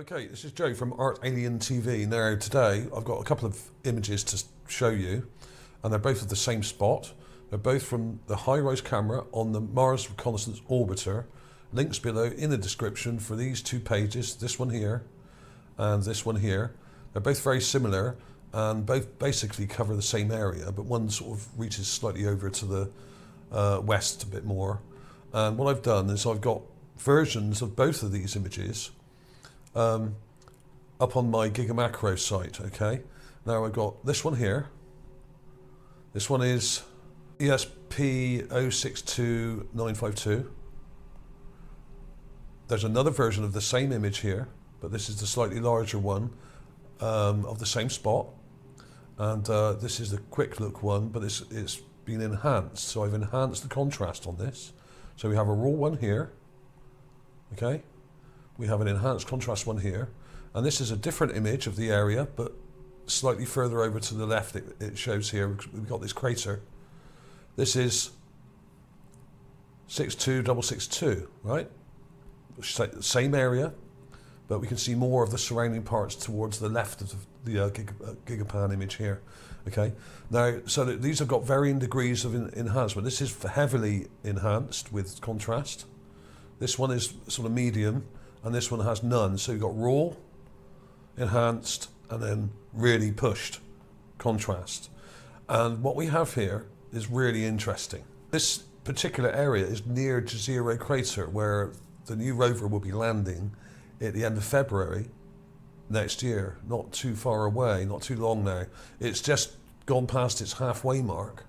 Okay, this is Joe from ArtAlienTV. Now today I've got a couple of images to show you, and they're both of the same spot. They're both from the high-rise camera on the Mars Reconnaissance Orbiter. Links below in the description for these two pages, this one here and this one here. They're both very similar and both basically cover the same area, but one sort of reaches slightly over to the west a bit more. And what I've done is I've got versions of both of these images up on my Gigamacro site. Okay, now I've got this one here. This one is ESP062952. There's another version of the same image here, but this is the slightly larger one of the same spot, and this is the quick look one, but it's been enhanced. So I've enhanced the contrast on this. So we have a raw one here. Okay. We have an enhanced contrast one here, and this is a different image of the area, but slightly further over to the left it shows here. We've got this crater. This is 62662, right? Same area, but we can see more of the surrounding parts towards the left of the Gigapan image here. Okay, now so these have got varying degrees of enhancement. This is heavily enhanced with contrast. This one is sort of medium, and this one has none. So you've got raw, enhanced, and then really pushed contrast. And what we have here is really interesting. This particular area is near Jezero Crater, where the new rover will be landing at the end of February next year. Not too far away, not too long now. It's just gone past its halfway mark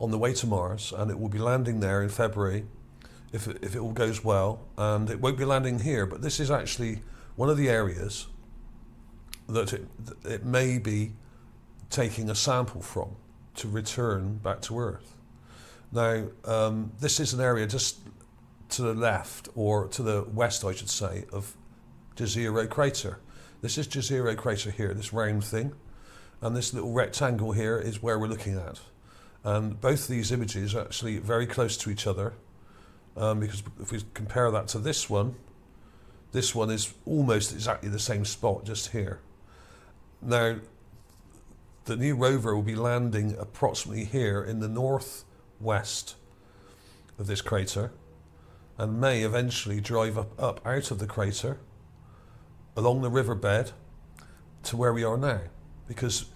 on the way to Mars, and it will be landing there in February if it all goes well, and it won't be landing here, but this is actually one of the areas that it may be taking a sample from to return back to Earth. Now, this is an area just to the left, or to the west, I should say, of Jezero Crater. This is Jezero Crater here, this round thing, and this little rectangle here is where we're looking at. And both these images are actually very close to each other. Because if we compare that to this one is almost exactly the same spot just here. Now, the new rover will be landing approximately here in the northwest of this crater, and may eventually drive up out of the crater along the riverbed to where we are now. Because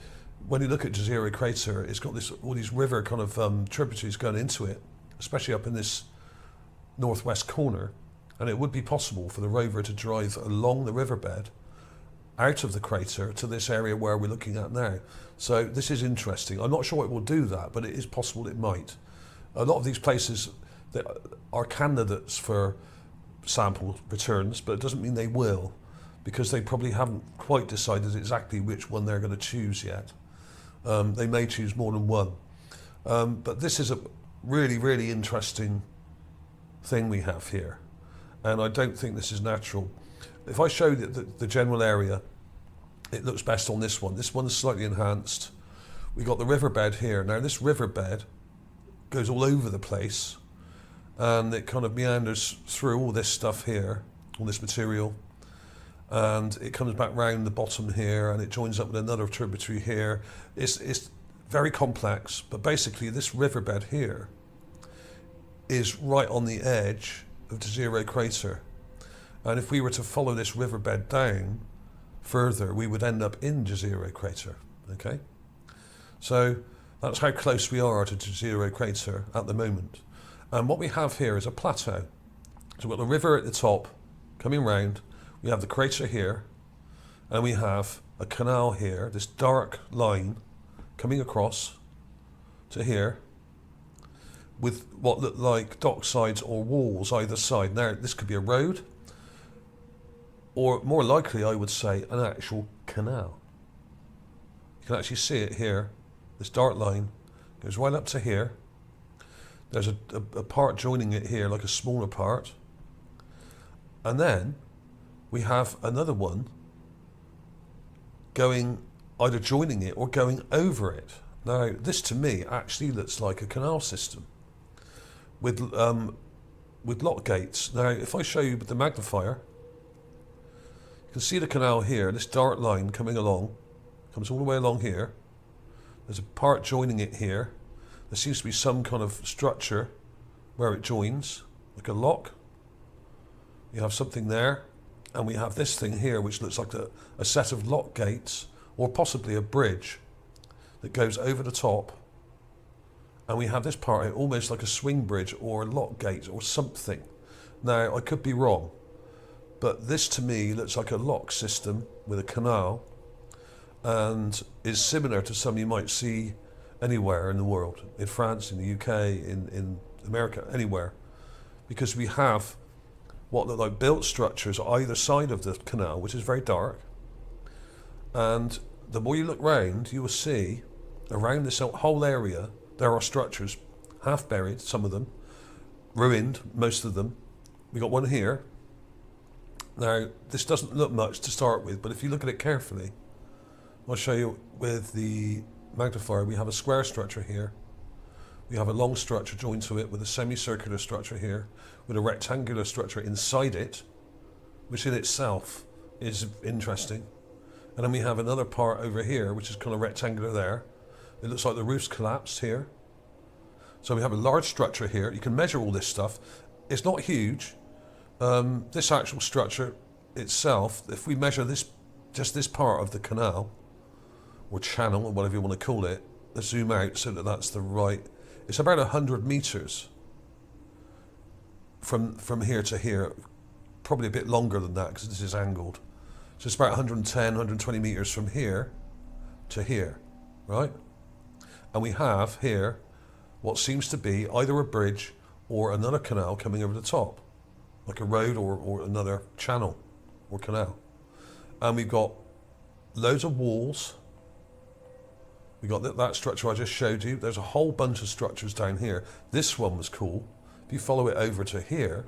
when you look at Jezero Crater, it's got all these river kind of tributaries going into it, especially up in this northwest corner, and it would be possible for the rover to drive along the riverbed out of the crater to this area where we're looking at now. So this is interesting. I'm not sure it will do that, but it is possible it might. A lot of these places that are candidates for sample returns, but it doesn't mean they will, because they probably haven't quite decided exactly which one they're going to choose yet. They may choose more than one. But this is a really, really interesting thing we have here, and I don't think this is natural. If I show the general area, it looks best on this one. This one is slightly enhanced. We got the riverbed here. Now this riverbed goes all over the place, and it kind of meanders through all this stuff here, all this material, and it comes back round the bottom here, and it joins up with another tributary here. It's very complex, but basically this riverbed here is right on the edge of Jezero Crater, and if we were to follow this riverbed down further, we would end up in Jezero Crater. Okay, so that's how close we are to Jezero Crater at the moment. And what we have here is a plateau. So we've got the river at the top coming round, we have the crater here, and we have a canal here, this dark line coming across to here, with what look like dock sides or walls either side. Now, this could be a road, or more likely, I would say, an actual canal. You can actually see it here. This dark line goes right up to here. There's a part joining it here, like a smaller part. And then we have another one going, either joining it or going over it. Now, this to me actually looks like a canal system with lock gates. Now, if I show you with the magnifier, You can see the canal here, this dark line coming along, comes all the way along here. There's a part joining it here. There seems to be some kind of structure where it joins, like a lock. You have something there, and we have this thing here which looks like a set of lock gates, or possibly a bridge that goes over the top. And we have this part here, almost like a swing bridge or a lock gate or something. Now, I could be wrong, but this to me looks like a lock system with a canal, and is similar to some you might see anywhere in the world, in France, in the UK, in America, anywhere. Because we have what look like built structures either side of the canal, which is very dark. And the more you look round, you will see around this whole area, there are structures, half buried, some of them, ruined, most of them. We got one here. Now, this doesn't look much to start with, but if you look at it carefully, I'll show you with the magnifier. We have a square structure here. We have a long structure joined to it with a semicircular structure here, with a rectangular structure inside it, which in itself is interesting. And then we have another part over here, which is kind of rectangular there. It looks like the roof's collapsed here. So we have a large structure here. You can measure all this stuff. It's not huge. This actual structure itself, if we measure this, just this part of the canal, or channel, or whatever you want to call it, let's zoom out so that that's the right, it's about 100 meters from here to here, probably a bit longer than that because this is angled. So it's about 110, 120 meters from here to here, right? And we have here what seems to be either a bridge or another canal coming over the top, like a road or another channel or canal. And we've got loads of walls. We got that structure I just showed you. There's a whole bunch of structures down here. This one was cool. If you follow it over to here,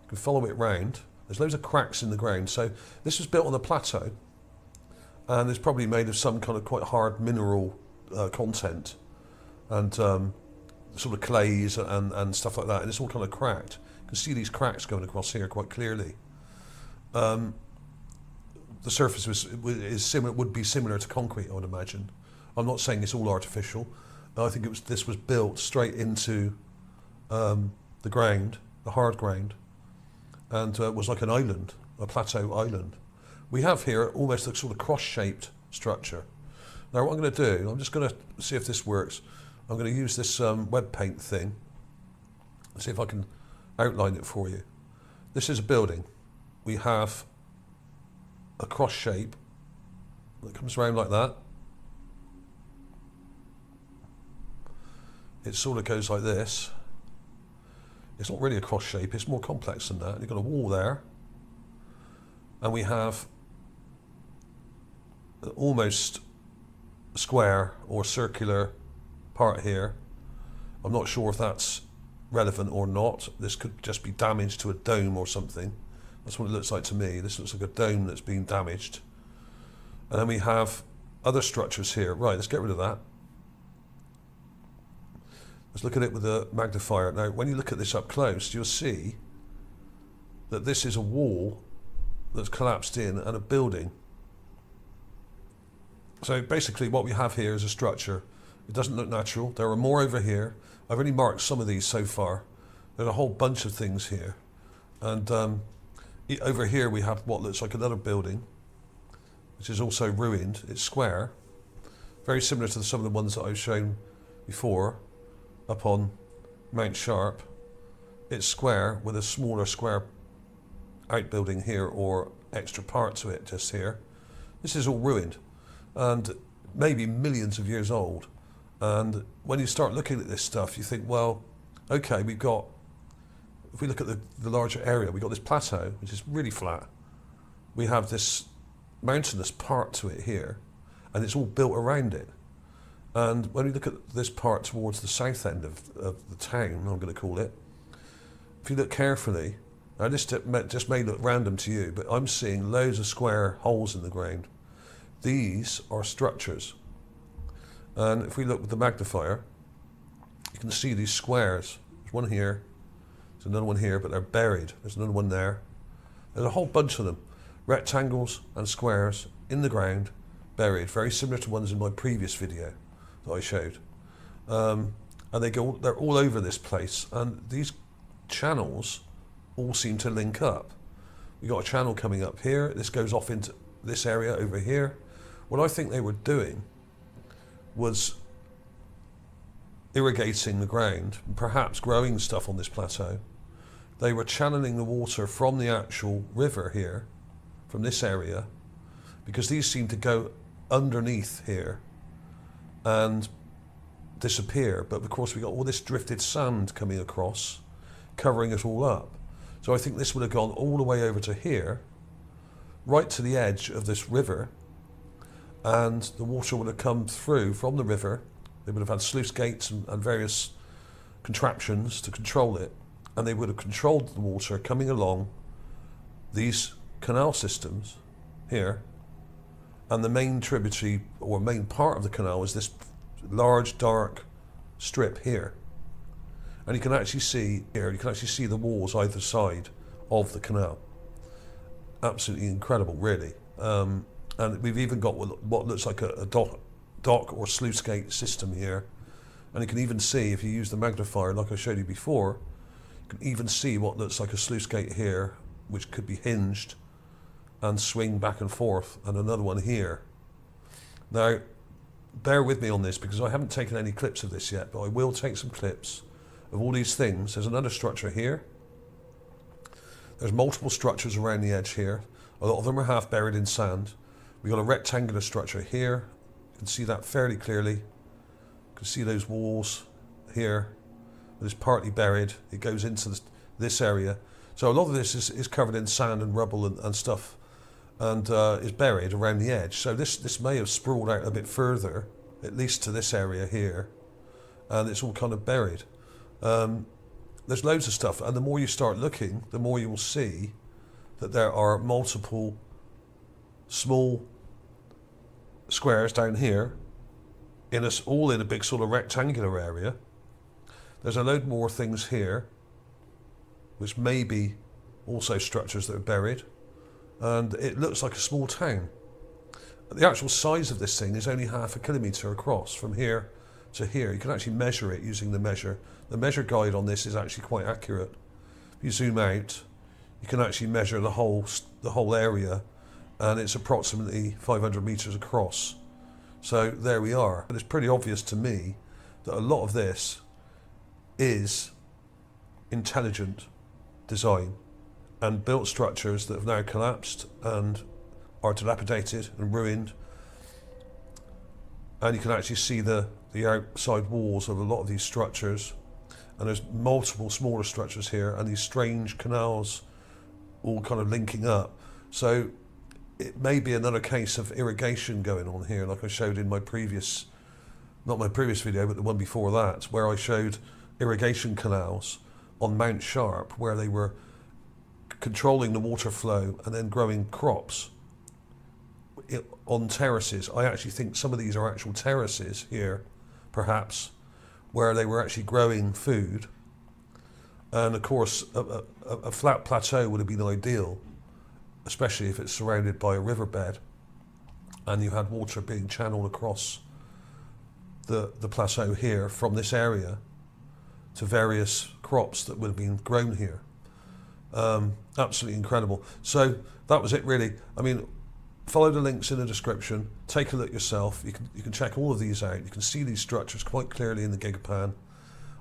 you can follow it round. There's loads of cracks in the ground. So this was built on a plateau, and it's probably made of some kind of quite hard mineral content, and sort of clays and stuff like that. And it's all kind of cracked. You can see these cracks going across here quite clearly. The surface would be similar to concrete, I would imagine. I'm not saying it's all artificial. I think this was built straight into the ground, the hard ground, and was like an island, a plateau island. We have here almost a sort of cross-shaped structure. Now what I'm going to do, I'm just going to see if this works. I'm going to use this web paint thing, see if I can outline it for you. This is a building. We have a cross shape that comes around like that. It sort of goes like this. It's not really a cross shape, it's more complex than that. You've got a wall there, and we have almost square or circular part here. I'm not sure if that's relevant or not. This could just be damage to a dome or something. That's what it looks like to me. This looks like a dome that's been damaged. And then we have other structures here. Right, let's get rid of that. Let's look at it with a magnifier. Now, when you look at this up close, you'll see that this is a wall that's collapsed in and a building. So basically what we have here is a structure. It doesn't look natural. There are more over here. I've only marked some of these so far. There's a whole bunch of things here. And over here we have what looks like another building, which is also ruined. It's square, very similar to some of the ones that I've shown before up on Mount Sharp. It's square with a smaller square outbuilding here or extra part to it just here. This is all ruined and maybe millions of years old. And when you start looking at this stuff, you think, well, okay, we've got, if we look at the larger area, we've got this plateau, which is really flat. We have this mountainous part to it here, and it's all built around it. And when we look at this part towards the south end of the town, I'm going to call it, if you look carefully, now this just may look random to you, but I'm seeing loads of square holes in the ground. These are structures. And if we look with the magnifier, you can see these squares. There's one here, there's another one here, but they're buried. There's another one there. There's a whole bunch of them. rectangles and squares in the ground, buried, very similar to ones in my previous video that I showed. And they're all over this place, and these channels all seem to link up. We got a channel coming up here, this goes off into this area over here. What I think they were doing was irrigating the ground, and perhaps growing stuff on this plateau. They were channeling the water from the actual river here, from this area, because these seem to go underneath here and disappear. But of course we got all this drifted sand coming across, covering it all up. So I think this would have gone all the way over to here, right to the edge of this river, and the water would have come through from the river. They would have had sluice gates and various contraptions to control it, and they would have controlled the water coming along these canal systems here, and the main tributary or main part of the canal is this large dark strip here. And you can actually see here, you can actually see the walls either side of the canal. Absolutely incredible, really. And we've even got what looks like a dock or sluice gate system here. And you can even see, if you use the magnifier like I showed you before, you can even see what looks like a sluice gate here, which could be hinged and swing back and forth, and another one here. Now, bear with me on this because I haven't taken any clips of this yet, but I will take some clips of all these things. There's another structure here. There's multiple structures around the edge here. A lot of them are half buried in sand. We've got a rectangular structure here. You can see that fairly clearly. You can see those walls here. It's partly buried. It goes into this area. So a lot of this is covered in sand and rubble and stuff, and is buried around the edge. So this may have sprawled out a bit further, at least to this area here, and it's all kind of buried. There's loads of stuff, and the more you start looking, the more you will see that there are multiple small squares down here, all in a big sort of rectangular area. There's a load more things here, which may be also structures that are buried, and it looks like a small town. The actual size of this thing is only 0.5 kilometre across from here to here. You can actually measure it using the measure. The measure guide on this is actually quite accurate. If you zoom out, you can actually measure the whole area, and it's approximately 500 metres across. So there we are. But it's pretty obvious to me that a lot of this is intelligent design and built structures that have now collapsed and are dilapidated and ruined. And you can actually see the outside walls of a lot of these structures, and there's multiple smaller structures here, and these strange canals all kind of linking up. So it may be another case of irrigation going on here, like I showed in my previous, not my previous video, but the one before that, where I showed irrigation canals on Mount Sharp, where they were controlling the water flow and then growing crops on terraces. I actually think some of these are actual terraces here, perhaps, where they were actually growing food. And of course, a flat plateau would have been ideal, especially if it's surrounded by a riverbed and you had water being channeled across the plateau here from this area to various crops that would have been grown here. Absolutely incredible. So that was it, really. I mean, follow the links in the description, take a look yourself. You can check all of these out. You can see these structures quite clearly in the Gigapan.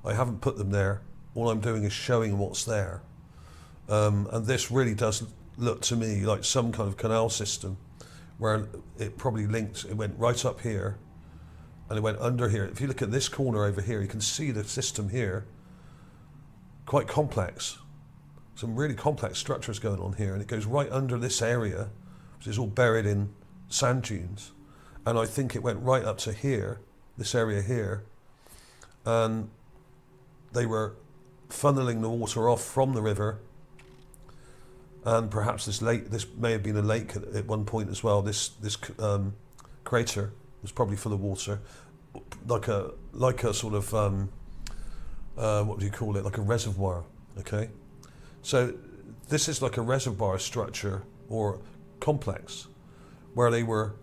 I haven't put them there. All I'm doing is showing what's there. And this really does look to me like some kind of canal system where it probably linked, it went right up here and it went under here. If you look at this corner over here, you can see the system here, quite complex. Some really complex structures going on here, and it goes right under this area, which is all buried in sand dunes. And I think it went right up to here, this area here, and they were funneling the water off from the river. And perhaps this may have been a lake at one point as well. This crater was probably full of water, like a sort of what do you call it? Like a reservoir. Okay, so this is like a reservoir structure or complex where they were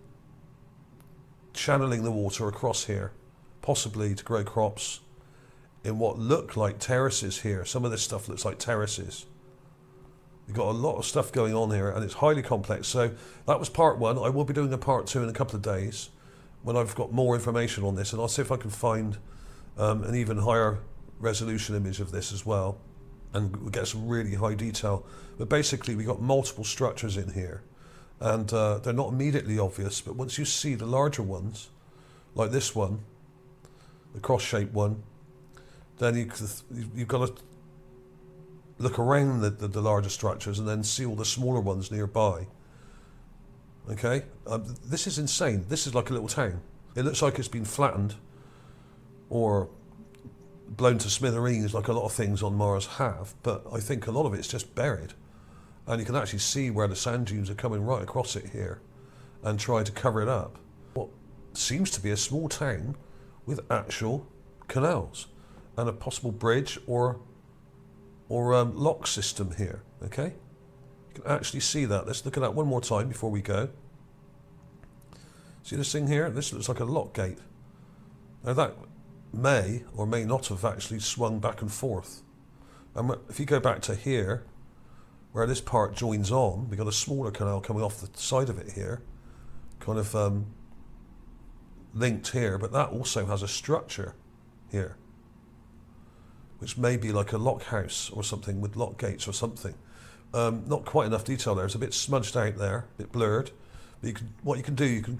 channeling the water across here, possibly to grow crops in what look like terraces here. Some of this stuff looks like terraces. You've got a lot of stuff going on here, and it's highly complex. So that was part one. I will be doing a part two in a couple of days when I've got more information on this, and I'll see if I can find an even higher resolution image of this as well, and we'll get some really high detail. But basically, we got multiple structures in here, and they're not immediately obvious, but once you see the larger ones, like this one, the cross-shaped one, then you've got to look around the larger structures and then see all the smaller ones nearby. Okay, this is insane. This is like a little town. It looks like it's been flattened or blown to smithereens like a lot of things on Mars have, but I think a lot of it's just buried. And you can actually see where the sand dunes are coming right across it here and try to cover it up. What seems to be a small town with actual canals and a possible bridge or lock system here, okay? You can actually see that. Let's look at that one more time before we go. See this thing here? This looks like a lock gate. Now that may or may not have actually swung back and forth. And if you go back to here, where this part joins on, we've got a smaller canal coming off the side of it here, kind of linked here, but that also has a structure here, which may be like a lock house or something with lock gates or something. Not quite enough detail there. It's a bit smudged out there, a bit blurred. But what you can do, you can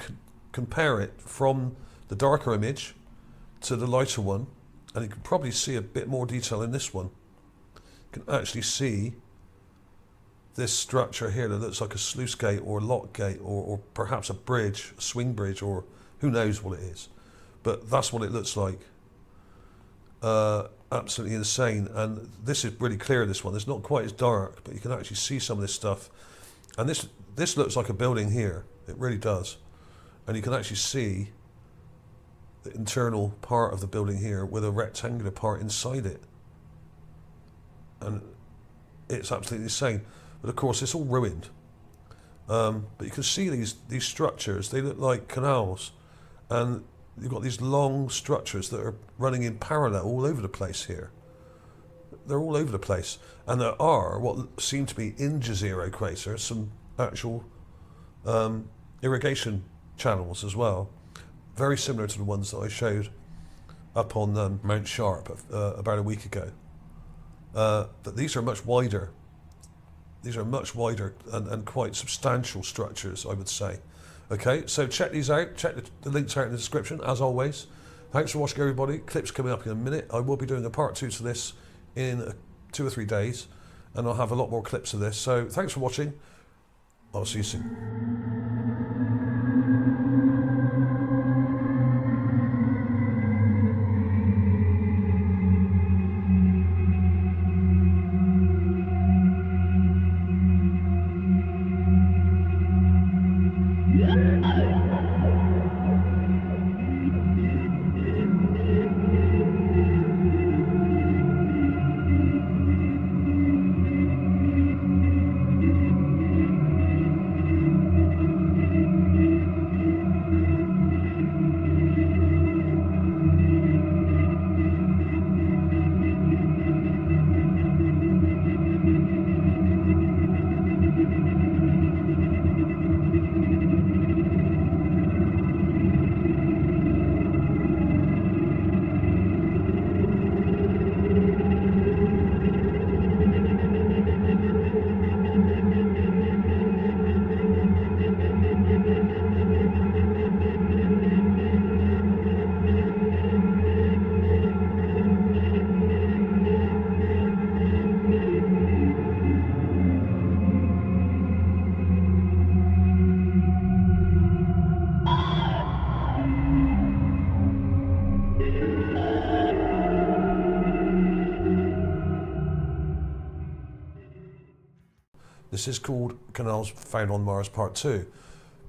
compare it from the darker image to the lighter one, and you can probably see a bit more detail in this one. You can actually see this structure here that looks like a sluice gate or a lock gate or perhaps a bridge, a swing bridge, or who knows what it is. But that's what it looks like. Absolutely insane. And this is really clear, this one. It's not quite as dark, but you can actually see some of this stuff. And this looks like a building here. It really does. And you can actually see the internal part of the building here with a rectangular part inside it. And it's absolutely insane. But of course, it's all ruined. But you can see these structures. They look like canals. And you've got these long structures that are running in parallel all over the place here. They're all over the place. And there are what seem to be in Jezero Crater some actual irrigation channels as well. Very similar to the ones that I showed up on Mount Sharp about a week ago. But these are much wider. These are much wider and quite substantial structures, I would say. Okay, so check these out. Check the links out in the description, as always. Thanks for watching, everybody. Clips coming up in a minute. I will be doing a part two to this in 2 or 3 days, and I'll have a lot more clips of this. So thanks for watching. I'll see you soon. This is called Canals Found on Mars Part 2.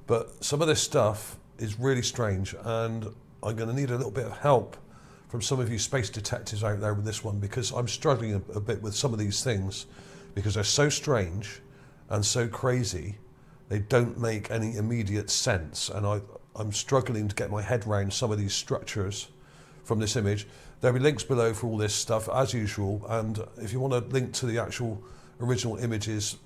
But some of this stuff is really strange, and I'm going to need a little bit of help from some of you space detectives out there with this one, because I'm struggling a bit with some of these things because they're so strange and so crazy they don't make any immediate sense, and I'm struggling to get my head around some of these structures from this image. There'll be links below for all this stuff as usual, and if you want to link to the actual original images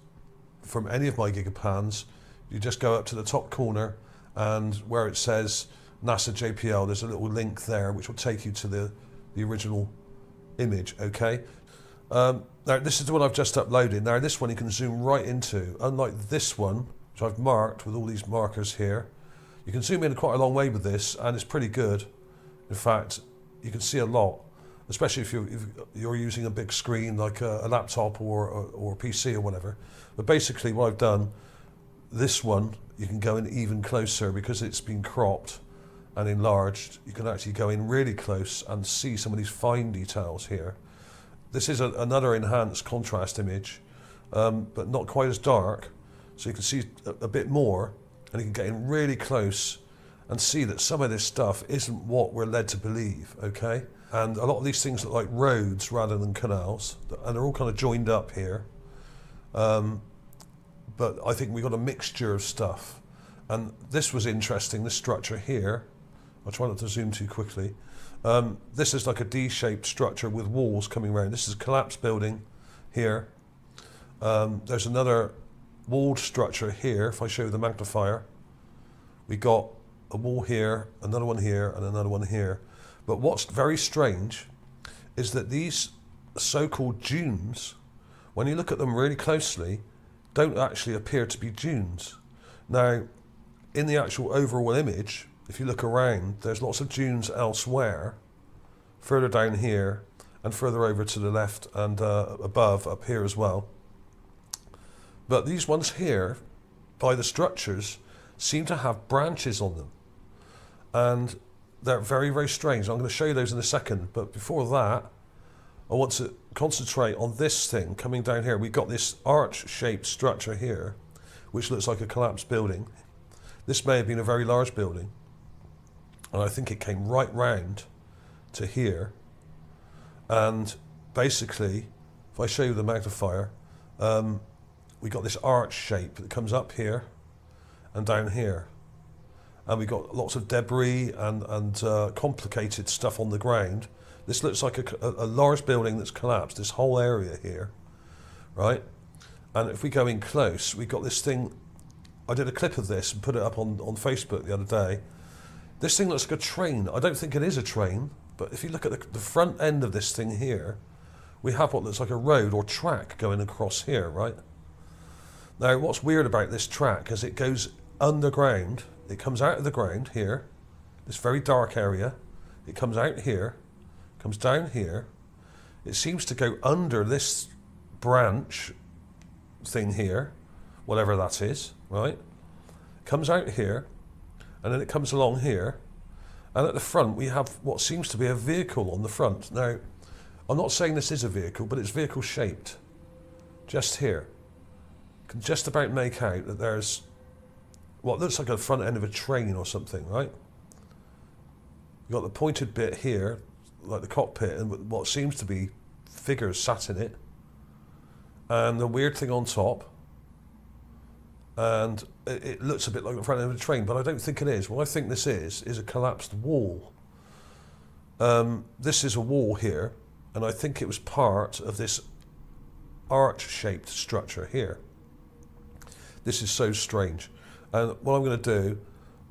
from any of my Gigapans, you just go up to the top corner, and where it says NASA JPL, there's a little link there which will take you to the original image, okay? Now this is the one I've just uploaded. Now this one you can zoom right into, unlike this one, which I've marked with all these markers here. You can zoom in quite a long way with this, and it's pretty good. In fact, you can see a lot, especially if you're using a big screen like a laptop or PC or whatever. But basically what I've done, this one, you can go in even closer because it's been cropped and enlarged. You can actually go in really close and see some of these fine details here. This is another enhanced contrast image, but not quite as dark. So you can see a bit more, and you can get in really close and see that some of this stuff isn't what we're led to believe, okay? And a lot of these things look like roads rather than canals, and they're all kind of joined up here. But I think we got a mixture of stuff. And this was interesting, this structure here. I'll try not to zoom too quickly. This is like a D-shaped structure with walls coming around. This is a collapsed building here. There's another walled structure here. If I show you the magnifier, we got a wall here, another one here, and another one here. But what's very strange is that these so-called dunes, when you look at them really closely, don't actually appear to be dunes. Now, in the actual overall image, if you look around, there's lots of dunes elsewhere, further down here, and further over to the left and above, up here as well. But these ones here, by the structures, seem to have branches on them. And they're very, very strange. I'm going to show you those in a second. But before that, I want to concentrate on this thing coming down here. We've got this arch-shaped structure here, which looks like a collapsed building. This may have been a very large building. And I think it came right round to here. And basically, if I show you the magnifier, we got this arch shape that comes up here and down here. And we got lots of debris and complicated stuff on the ground. This looks like a large building that's collapsed, this whole area here, right? And if we go in close, we got this thing. I did a clip of this and put it up on Facebook the other day. This thing looks like a train. I don't think it is a train, but if you look at the front end of this thing here, we have what looks like a road or track going across here, right? Now, what's weird about this track is it goes underground. It comes out of the ground here, this very dark area. It comes out here, comes down here. It seems to go under this branch thing here, whatever that is, right? Comes out here, and then it comes along here. And at the front, we have what seems to be a vehicle on the front. Now, I'm not saying this is a vehicle, but it's vehicle shaped. Just here. You can just about make out that there's what looks like a front end of a train or something, right? You've got the pointed bit here, like the cockpit, and what seems to be figures sat in it. And the weird thing on top. And it looks a bit like the front end of a train, but I don't think it is. What I think this is a collapsed wall. This is a wall here, and I think it was part of this arch-shaped structure here. This is so strange. And what I'm going to do,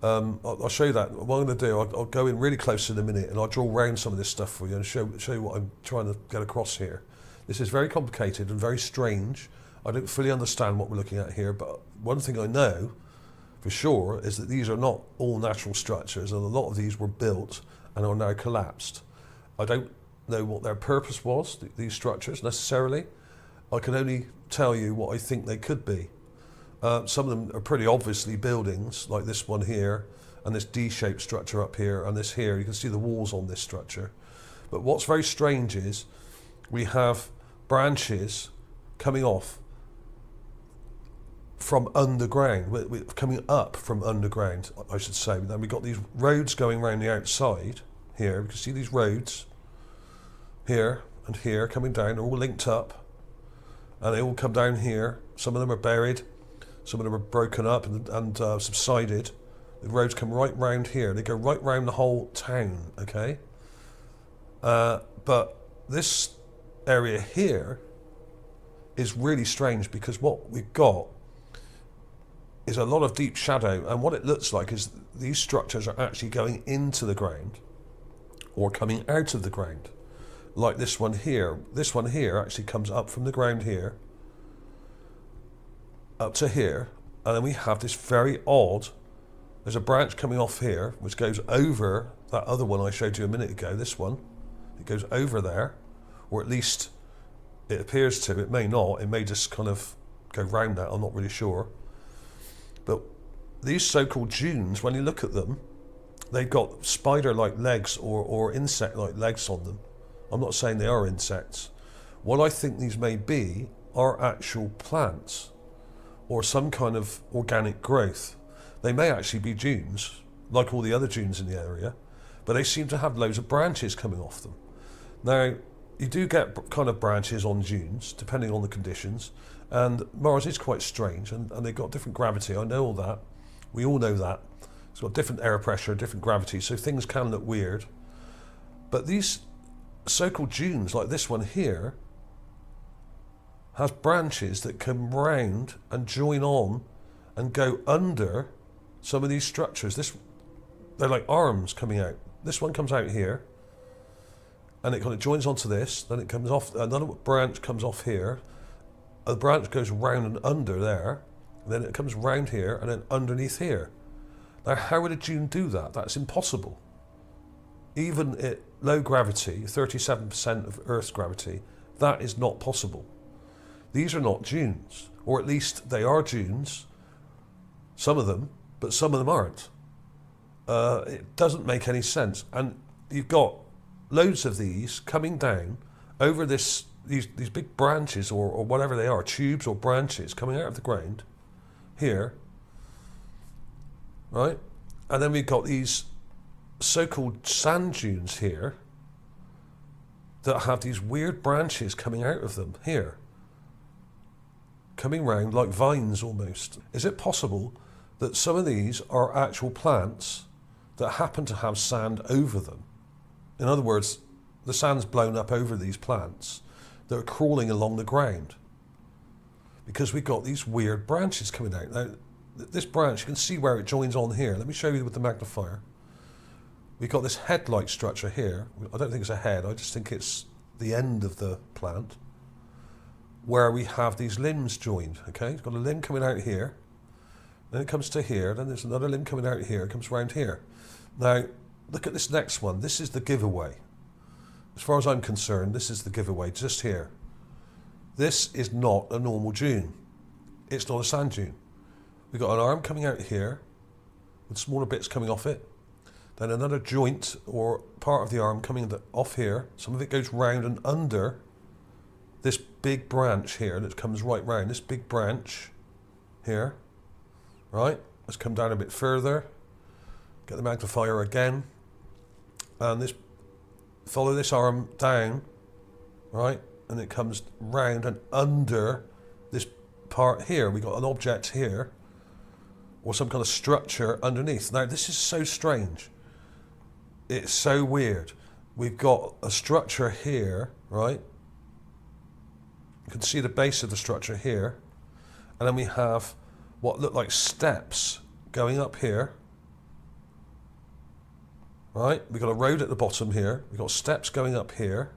I'll show you that. What I'm going to do, I'll go in really close in a minute, and I'll draw around some of this stuff for you and show you what I'm trying to get across here. This is very complicated and very strange. I don't fully understand what we're looking at here, but one thing I know for sure is that these are not all natural structures, and a lot of these were built and are now collapsed. I don't know what their purpose was, these structures, necessarily. I can only tell you what I think they could be. Some of them are pretty obviously buildings, like this one here, and this D-shaped structure up here, and this here. You can see the walls on this structure. But what's very strange is we have branches coming off from underground, coming up from underground, I should say. Then we've got these roads going around the outside here. You can see these roads here and here coming down. They're all linked up, and they all come down here. Some of them are buried. Some of them are broken up and subsided. The roads come right round here. They go right round the whole town, okay? But this area here is really strange because what we've got is a lot of deep shadow, and what it looks like is these structures are actually going into the ground or coming out of the ground. Like this one here. This one here actually comes up from the ground here up to here, and then we have this very odd, there's a branch coming off here which goes over that other one I showed you a minute ago, this one. It goes over there, or at least it appears to. It may not, it may just kind of go round that, I'm not really sure. But these so-called dunes, when you look at them, they've got spider-like legs or insect-like legs on them. I'm not saying they are insects. What I think these may be are actual plants or some kind of organic growth. They may actually be dunes, like all the other dunes in the area, but they seem to have loads of branches coming off them. Now, you do get kind of branches on dunes, depending on the conditions, and Mars is quite strange, and they've got different gravity. I know all that. We all know that. It's got different air pressure, different gravity, so things can look weird. But these so-called dunes, like this one here, has branches that come round and join on and go under some of these structures. They're like arms coming out. This one comes out here, and it kind of joins onto this, then it comes off, another branch comes off here, a branch goes round and under there, and then it comes round here, and then underneath here. Now, how would a dune do that? That's impossible. Even at low gravity, 37% of Earth's gravity, that is not possible. These are not dunes, or at least they are dunes, some of them, but some of them aren't. It doesn't make any sense. And you've got loads of these coming down over these big branches or whatever they are, tubes or branches coming out of the ground here, right? And then we've got these so-called sand dunes here that have these weird branches coming out of them here, coming round like vines almost. Is it possible that some of these are actual plants that happen to have sand over them? In other words, the sand's blown up over these plants that are crawling along the ground, because we've got these weird branches coming out. Now, this branch, you can see where it joins on here. Let me show you with the magnifier. We've got this head-like structure here. I don't think it's a head, I just think it's the end of the plant, where we have these limbs joined, okay? It's got a limb coming out here, then it comes to here, then there's another limb coming out here, it comes round here. Now, look at this next one. This is the giveaway. As far as I'm concerned, this is the giveaway, just here. This is not a normal dune. It's not a sand dune. We've got an arm coming out here, with smaller bits coming off it, then another joint or part of the arm coming off here. Some of it goes round and under this big branch here that comes right round. This big branch here, right? Let's come down a bit further. Get the magnifier again. And follow this arm down, right? And it comes round and under this part here. We've got an object here, or some kind of structure underneath. Now, this is so strange. It's so weird. We've got a structure here, right? You can see the base of the structure here. And then we have what look like steps going up here. Right? We've got a road at the bottom here. We've got steps going up here,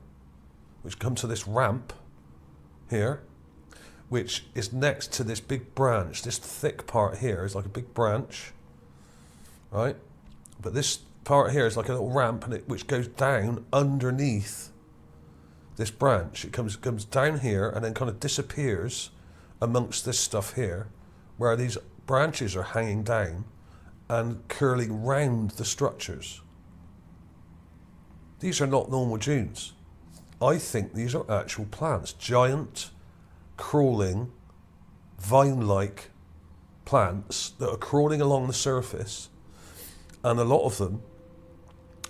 which come to this ramp here, which is next to this big branch. This thick part here is like a big branch, right? But this part here is like a little ramp, which goes down underneath this branch. It comes down here and then kind of disappears amongst this stuff here, where these branches are hanging down and curling round the structures. These are not normal dunes. I think these are actual plants, giant, crawling, vine-like plants that are crawling along the surface, and a lot of them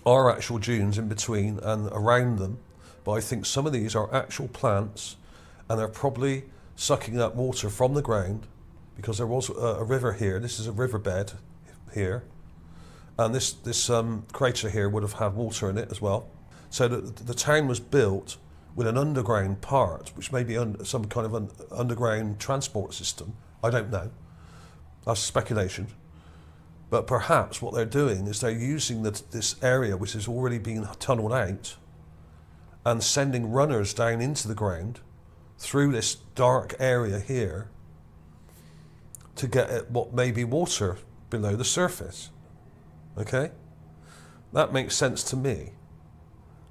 are actual dunes in between and around them, but I think some of these are actual plants, and they're probably sucking up water from the ground because there was a river here. This is a riverbed here, and this crater here would have had water in it as well. So the town was built with an underground part, which may be some kind of an underground transport system. I don't know. That's speculation. But perhaps what they're doing is they're using this area, which has already been tunnelled out, and sending runners down into the ground through this dark area here to get at what may be water below the surface. Okay? That makes sense to me.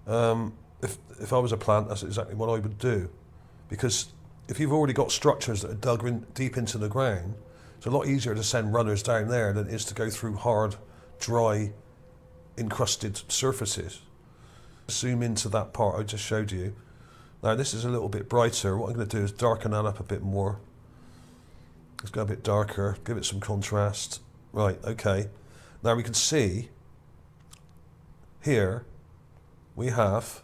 If I was a plant, that's exactly what I would do. Because if you've already got structures that are dug deep into the ground, it's a lot easier to send runners down there than it is to go through hard, dry, encrusted surfaces. Zoom into that part I just showed you. Now this is a little bit brighter. What I'm going to do is darken that up a bit more. Let's go a bit darker, give it some contrast. Right, okay. Now we can see here we have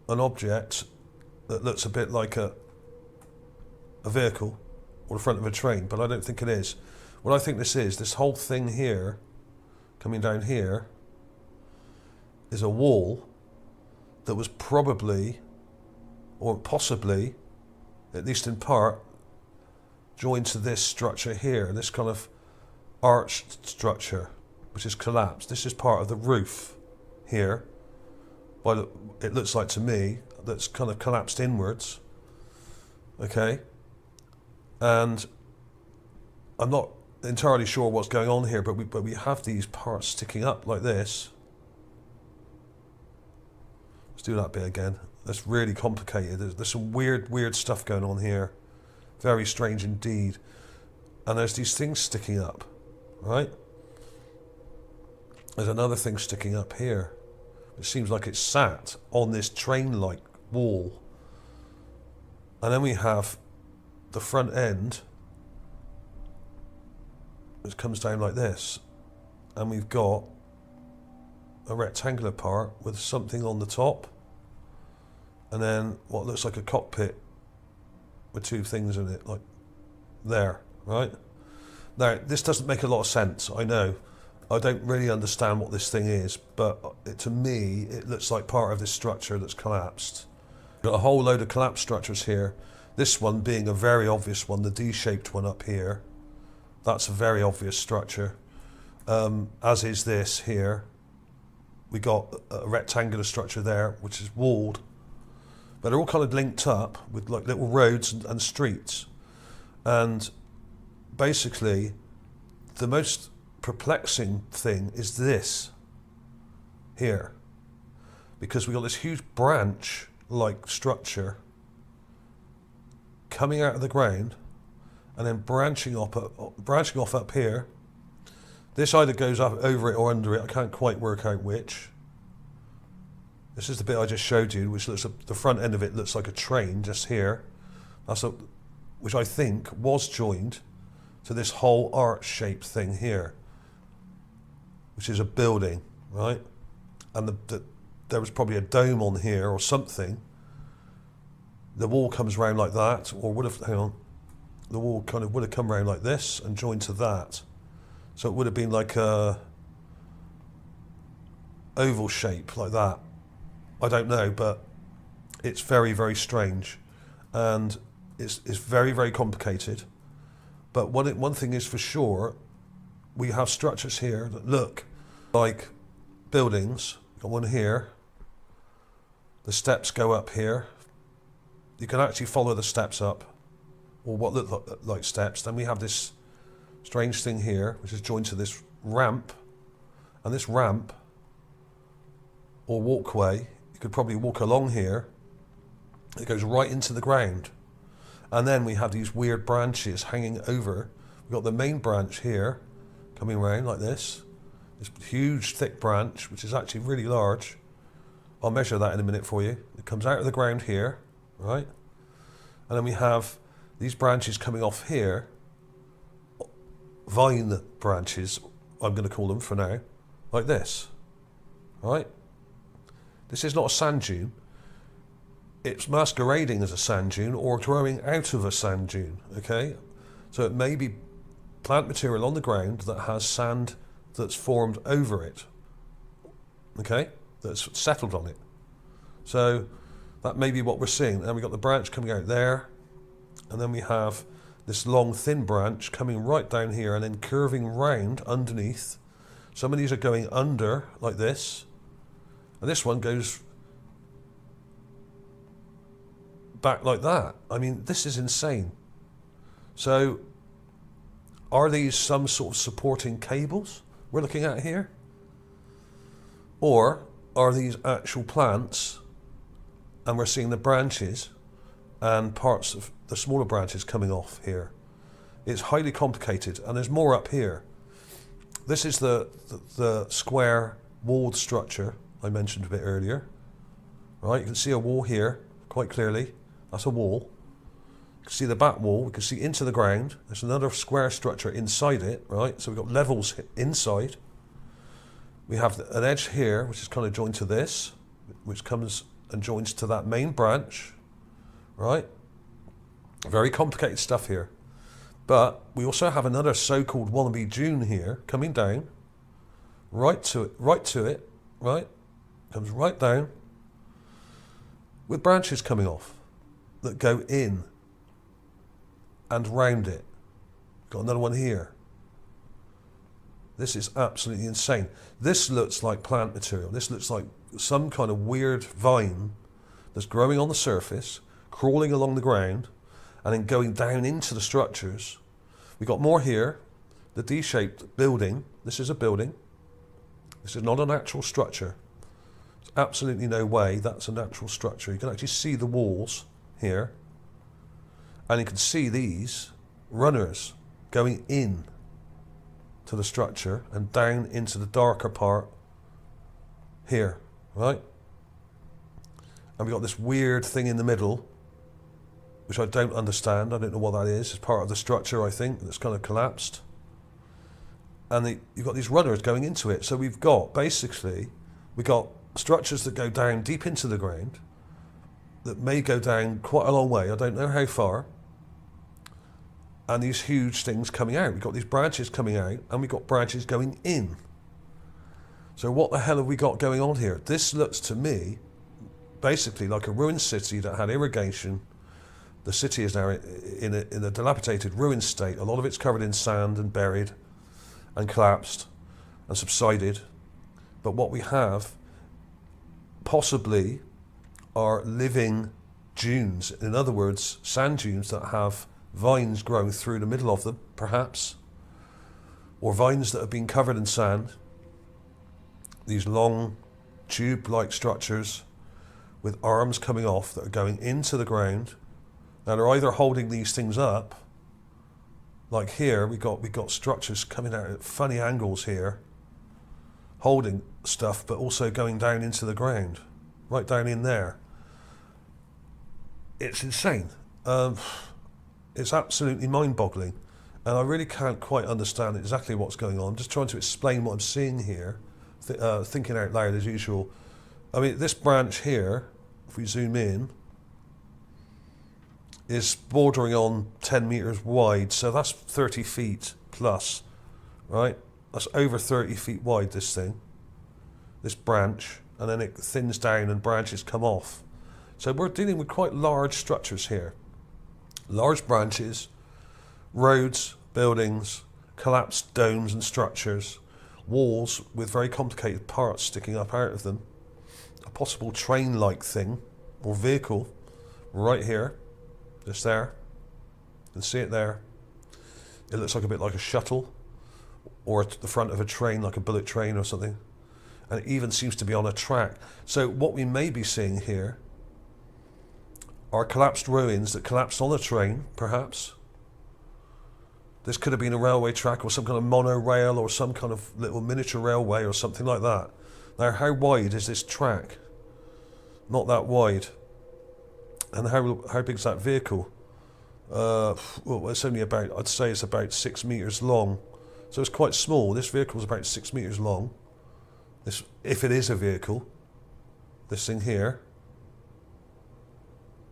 an object that looks a bit like a vehicle or the front of a train, but I don't think it is. What I think this is, this whole thing here, coming down here, is a wall that was probably, or possibly, at least in part, joined to this structure here, this kind of arched structure, which is collapsed. This is part of the roof here, it looks like to me, that's kind of collapsed inwards. Okay, and I'm not entirely sure what's going on here, but we have these parts sticking up like this. Let's do that bit again. That's really complicated. There's some weird stuff going on here. Very strange indeed. And there's these things sticking up, right? There's another thing sticking up here. It seems like it's sat on this train-like wall. And then we have the front end, which comes down like this. And we've got a rectangular part with something on the top. And then what looks like a cockpit with two things in it, like there, right? Now, this doesn't make a lot of sense, I know. I don't really understand what this thing is, but to me, it looks like part of this structure that's collapsed. Got a whole load of collapsed structures here. This one being a very obvious one, the D-shaped one up here. That's a very obvious structure, as is this here. We got a rectangular structure there, which is walled, but they're all kind of linked up with like little roads and streets. And basically, the most perplexing thing is this here, because we got this huge branch-like structure coming out of the ground and then branching off up here. This either goes up over it or under it. I can't quite work out which. This is the bit I just showed you, which looks, the front end of it looks like a train just here. Which I think was joined to this whole arch-shaped thing here, which is a building, right? And there was probably a dome on here or something. The wall comes round like that, or would have, hang on, the wall kind of would have come round like this and joined to that. So it would have been like a oval shape like that. I don't know, but it's very, very strange. And it's very, very complicated. But one thing is for sure, we have structures here that look like buildings. Got one here. The steps go up here. You can actually follow the steps up, or what look like steps. Then we have this strange thing here, which is joined to this ramp. And this ramp, or walkway, you could probably walk along here. It goes right into the ground. And then we have these weird branches hanging over. We've got the main branch here, coming around like this. This huge, thick branch, which is actually really large. I'll measure that in a minute for you. It comes out of the ground here, right? And then we have these branches coming off here. Vine branches, I'm going to call them for now, like this, right? This is not a sand dune. it's masquerading as a sand dune or growing out of a sand dune, okay? So it may be plant material on the ground that has sand that's formed over it, okay? That's settled on it. So that may be what we're seeing. And we've got the branch coming out there, and then we have this long thin branch coming right down here and then curving round underneath. Some of these are going under like this, and this one goes back like that. I mean, this is insane. So are these some sort of supporting cables we're looking at here? Or are these actual plants and we're seeing the branches and parts of the smaller branches coming off here? It's highly complicated, and there's more up here. This is the square walled structure I mentioned a bit earlier. Right, you can see a wall here quite clearly. That's a wall. You can see the back wall. We can see into the ground. There's another square structure inside it, right? So we've got levels inside. We have an edge here, which is kind of joined to this, which comes and joins to that main branch, right? Very complicated stuff here. But we also have another so-called wannabe dune here coming down, right to it, right? Comes right down with branches coming off that go in and round it. Got another one here. This is absolutely insane. This looks like plant material. This looks like some kind of weird vine that's growing on the surface, crawling along the ground, and then going down into the structures. We've got more here. The D-shaped building. This is a building. This is not an actual structure. There's absolutely no way that's a natural structure. You can actually see the walls here. And you can see these runners going in to the structure and down into the darker part here, right? And we've got this weird thing in the middle, which I don't understand. I don't know what that is. It's part of the structure, I think, that's kind of collapsed. And you've got these runners going into it. So we've got structures that go down deep into the ground, that may go down quite a long way. I don't know how far. And these huge things coming out. We've got these branches coming out, and we've got branches going in. So what the hell have we got going on here? This looks to me basically like a ruined city that had irrigation. The city is now in a dilapidated, ruined state. A lot of it's covered in sand and buried and collapsed and subsided. But what we have possibly are living dunes. In other words, sand dunes that have vines growing through the middle of them, perhaps, or vines that have been covered in sand. These long tube-like structures with arms coming off that are going into the ground. Now they're either holding these things up, like here we got structures coming out at funny angles here, holding stuff, but also going down into the ground, right down in there. It's insane. It's absolutely mind-boggling, and I really can't quite understand exactly what's going on. I'm just trying to explain what I'm seeing here, thinking out loud as usual. I mean, this branch here, if we zoom in, is bordering on 10 meters wide, so that's 30 feet plus, right? That's over 30 feet wide, this thing, this branch, and then it thins down and branches come off. So we're dealing with quite large structures here. Large branches, roads, buildings, collapsed domes and structures, walls with very complicated parts sticking up out of them, a possible train-like thing or vehicle right here, just there. You can see it there. It looks like a bit like a shuttle or the front of a train, like a bullet train or something. And it even seems to be on a track. So what we may be seeing here are collapsed ruins that collapsed on a train, perhaps. This could have been a railway track or some kind of monorail or some kind of little miniature railway or something like that. Now, how wide is this track? Not that wide. And how big is that vehicle? Well, it's only about, I'd say it's about 6 meters long. So it's quite small. This vehicle is about 6 meters long. This, if it is a vehicle, this thing here.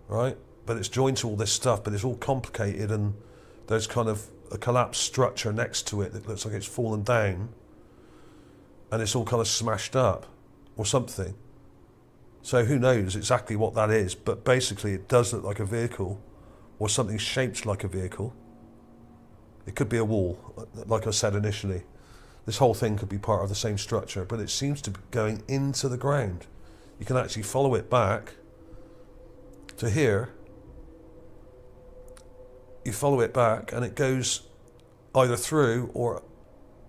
right? But it's joined to all this stuff, but it's all complicated, and there's kind of a collapsed structure next to it that looks like it's fallen down, and it's all kind of smashed up or something. So who knows exactly what that is, but basically it does look like a vehicle or something shaped like a vehicle. It could be a wall, like I said initially. This whole thing could be part of the same structure, but it seems to be going into the ground. You can actually follow it back to here. You follow it back and it goes either through or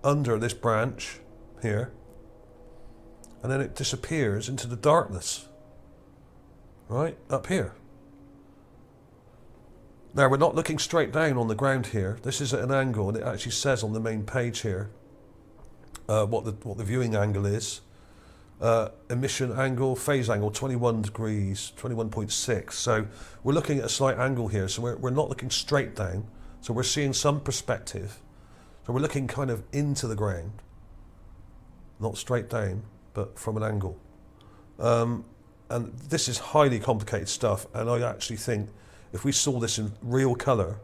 under this branch here, and then it disappears into the darkness, right up here. Now we're not looking straight down on the ground here. This is at an angle, and it actually says on the main page here what the viewing angle is. Emission angle, phase angle, 21 degrees, 21.6. So we're looking at a slight angle here. So we're not looking straight down. So we're seeing some perspective. So we're looking kind of into the ground, not straight down, but from an angle. And this is highly complicated stuff. And I actually think if we saw this in real colour,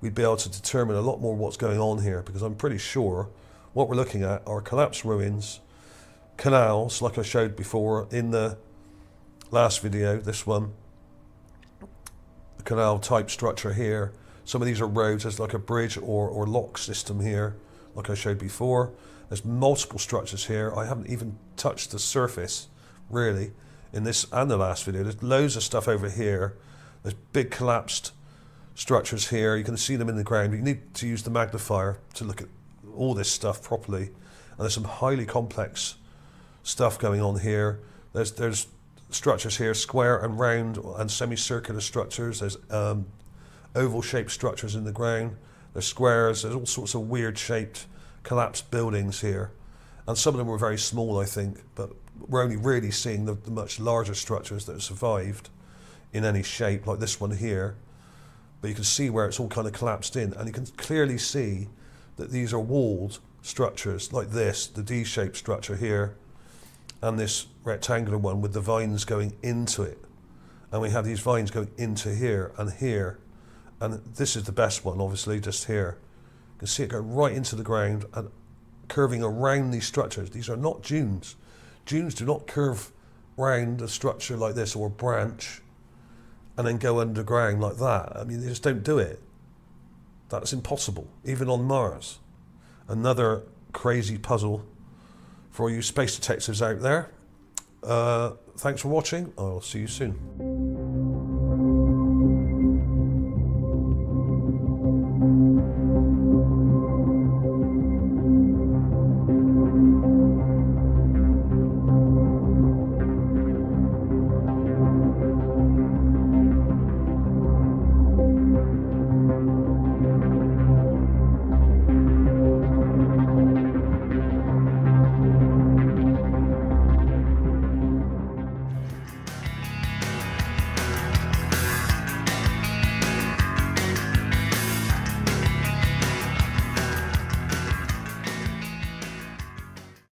we'd be able to determine a lot more what's going on here, because I'm pretty sure what we're looking at are collapsed ruins, canals, like I showed before in the last video, this one, the canal type structure here. Some of these are roads, there's like a bridge or lock system here, like I showed before. There's multiple structures here. I haven't even touched the surface, really, in this and the last video. There's loads of stuff over here. There's big collapsed structures here. You can see them in the ground. You need to use the magnifier to look at all this stuff properly. And there's some highly complex stuff going on here. There's structures here, square and round and semicircular structures. There's oval shaped structures in the ground. There's squares. There's all sorts of weird shaped collapsed buildings here. And some of them were very small, I think, but we're only really seeing the much larger structures that have survived in any shape, like this one here. But you can see where it's all kind of collapsed in, and you can clearly see that these are walled structures like this, the D-shaped structure here, and this rectangular one with the vines going into it. And we have these vines going into here, and this is the best one, obviously, just here. You can see it go right into the ground and curving around these structures. These are not dunes. Dunes do not curve round a structure like this or a branch and then go underground like that. I mean, they just don't do it. That's impossible, even on Mars. Another crazy puzzle for all you space detectives out there. Thanks for watching. I'll see you soon.